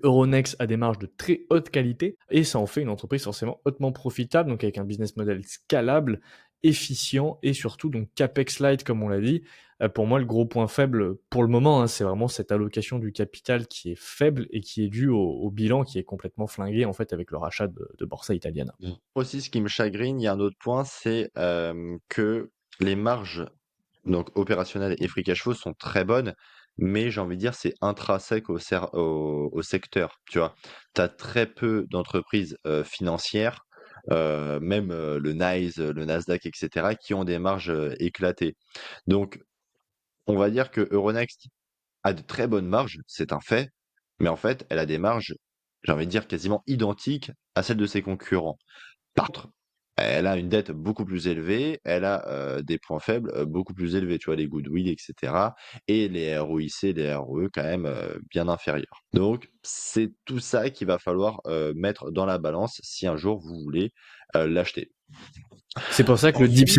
Euronext a des marges de très haute qualité et ça en fait une entreprise forcément hautement profitable, donc avec un business model scalable, efficient et surtout donc capex light comme on l'a dit. Pour moi, le gros point faible pour le moment, hein, c'est vraiment cette allocation du capital qui est faible et qui est due au bilan qui est complètement flingué en fait avec le rachat de Borsa Italiana. Aussi, ce qui me chagrine, il y a un autre point, c'est que les marges donc opérationnelles et free cash flow sont très bonnes, mais j'ai envie de dire c'est intrinsèque au secteur, tu vois? Tu as très peu d'entreprises, financières, même, le NYSE, le Nasdaq et cetera, qui ont des marges, éclatées. Donc on va dire que Euronext a de très bonnes marges, c'est un fait, mais en fait, elle a des marges, j'ai envie de dire quasiment identiques à celles de ses concurrents. Par contre, elle a une dette beaucoup plus élevée, elle a, des points faibles, beaucoup plus élevés, tu vois? Les goodwill et cetera et les ROIC, les ROE quand même, bien inférieurs. Donc c'est tout ça qu'il va falloir, mettre dans la balance si un jour vous voulez, l'acheter. C'est pour ça que le deep Ensuite